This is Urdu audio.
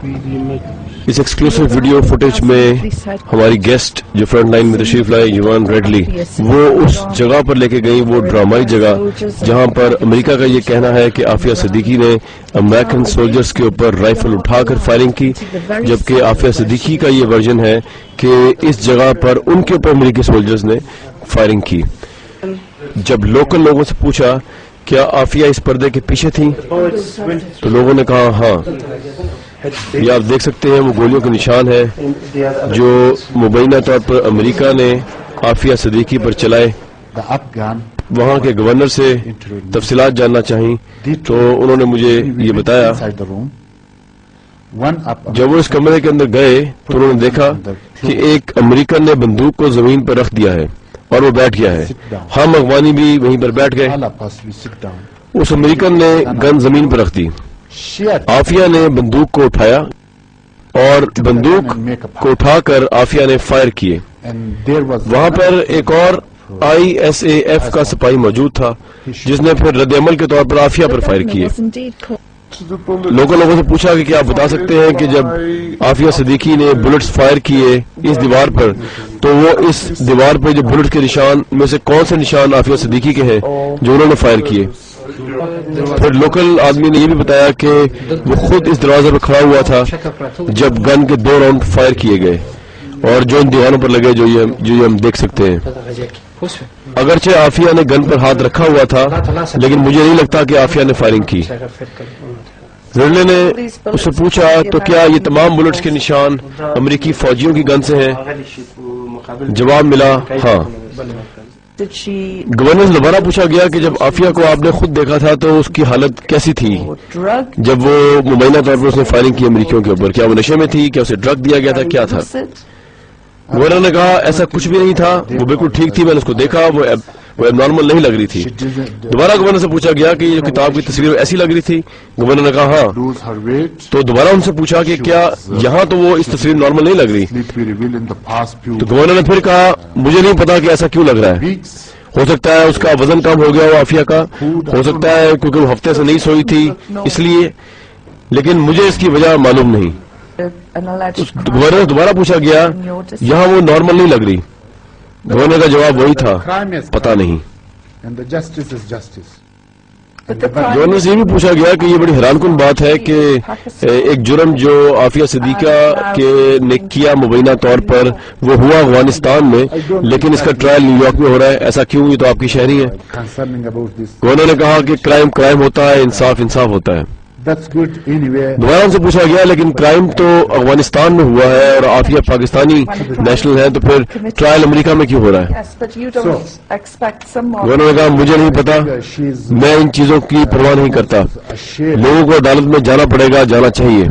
اس ایکسکلوسیو ویڈیو فوٹیج میں ہماری گیسٹ جو فرنٹ لائن میں تشریف لائے یوان ریڈلی، وہ اس جگہ پر لے کے گئی، وہ ڈرامائی جگہ جہاں پر امریکہ کا یہ کہنا ہے کہ عافیہ صدیقی نے امریکن سولجرز کے اوپر رائفل اٹھا کر فائرنگ کی، جبکہ عافیہ صدیقی کا یہ ورژن ہے کہ اس جگہ پر ان کے اوپر امریکی سولجرز نے فائرنگ کی۔ جب لوکل لوگوں سے پوچھا کیا عافیہ اس پردے کے پیچھے تھیں تو لوگوں نے کہا ہاں۔ یہ آپ دیکھ سکتے ہیں وہ گولیوں کے نشان ہیں جو مبینہ طور پر امریکہ نے عافیہ صدیقی پر چلائے۔ وہاں کے گورنر سے تفصیلات جاننا چاہیں تو انہوں نے مجھے یہ بتایا جب وہ اس کمرے کے اندر گئے تو انہوں نے دیکھا کہ ایک امریکن نے بندوق کو زمین پر رکھ دیا ہے اور وہ بیٹھ گیا ہے۔ ہم اغوانی بھی وہیں پر بیٹھ گئے۔ اس امریکن نے گن زمین پر رکھ دی۔ عافیہ نے بندوق کو اٹھایا اور بندوق کو اٹھا کر عافیہ نے فائر کیے۔ وہاں پر ایک اور ISAF کا سپاہی موجود تھا جس نے پھر رد عمل کے طور پر عافیہ پر فائر کیے۔ لوگوں سے پوچھا کہ کیا آپ بتا سکتے ہیں کہ جب عافیہ صدیقی نے بلٹس فائر کیے اس دیوار پر تو وہ اس دیوار پر جو بلٹ کے نشان میں سے کون سے نشان عافیہ صدیقی کے ہیں جو انہوں نے فائر کیے؟ پھر لوکل آدمی نے یہ بھی بتایا کہ وہ خود اس دروازے پر کھڑا ہوا تھا جب گن کے 2 راؤنڈ فائر کیے گئے اور جو ان دیواروں پر لگے جو یہ ہم دیکھ سکتے ہیں۔ اگرچہ عافیہ نے گن پر ہاتھ رکھا ہوا تھا لیکن مجھے نہیں لگتا کہ عافیہ نے فائرنگ کی۔ ریڈلی نے اس سے پوچھا تو کیا یہ تمام بلٹس کے نشان امریکی فوجیوں کی گن سے ہیں؟ جواب ملا ہاں۔ گورنر سے دوبارہ پوچھا گیا کہ جب عافیہ کو آپ نے خود دیکھا تھا تو اس کی حالت کیسی تھی جب وہ مبینہ طور پر اس نے فائرنگ کی امریکیوں کے اوپر؟ کیا وہ نشے میں تھی؟ کیا اسے ڈرگ دیا گیا تھا؟ کیا تھا؟ گورنر نے کہا ایسا کچھ بھی نہیں تھا، وہ بالکل ٹھیک تھی، میں نے اس کو دیکھا، وہ اب نارمل نہیں لگ رہی تھی۔ دوبارہ گورنر سے پوچھا گیا کہ یہ کتاب کی تصویر ایسی لگ رہی تھی؟ گورنر نے کہا ہاں۔ تو دوبارہ ان سے پوچھا کہ کیا یہاں تو وہ اس تصویر نارمل نہیں لگ رہی؟ تو گورنر نے پھر کہا مجھے نہیں پتا کہ ایسا کیوں لگ رہا ہے، ہو سکتا ہے اس کا وزن کم ہو گیا ہو عافیہ کا، ہو سکتا ہے کیونکہ وہ ہفتے سے نہیں سوئی تھی اس لیے، لیکن مجھے اس کی وجہ معلوم نہیں۔ گورنر دوبارہ پوچھا گیا یہاں وہ نارمل نہیں لگ رہی؟ گورنر کا جواب وہی تھا پتا نہیں۔ گورنر سے یہ بھی پوچھا گیا کہ یہ بڑی حیران کن بات ہے کہ ایک جرم جو عافیہ صدیقہ نے کیا مبینہ طور پر وہ ہوا افغانستان میں لیکن اس کا ٹرائل نیو یارک میں ہو رہا ہے، ایسا کیوں؟ یہ تو آپ کی شہری ہے۔ گورنر نے کہا کہ کرائم ہوتا ہے، انصاف ہوتا ہے۔ دوبارہ ان سے پوچھا گیا لیکن کرائم تو افغانستان میں ہوا ہے اور عافیہ پاکستانی نیشنل ہے تو پھر ٹرائل امریکہ میں کیوں ہو رہا ہے؟ گورنر نے کہا مجھے نہیں پتا، میں ان چیزوں کی پرواہ نہیں کرتا، لوگوں کو عدالت میں جانا پڑے گا، جانا چاہیے۔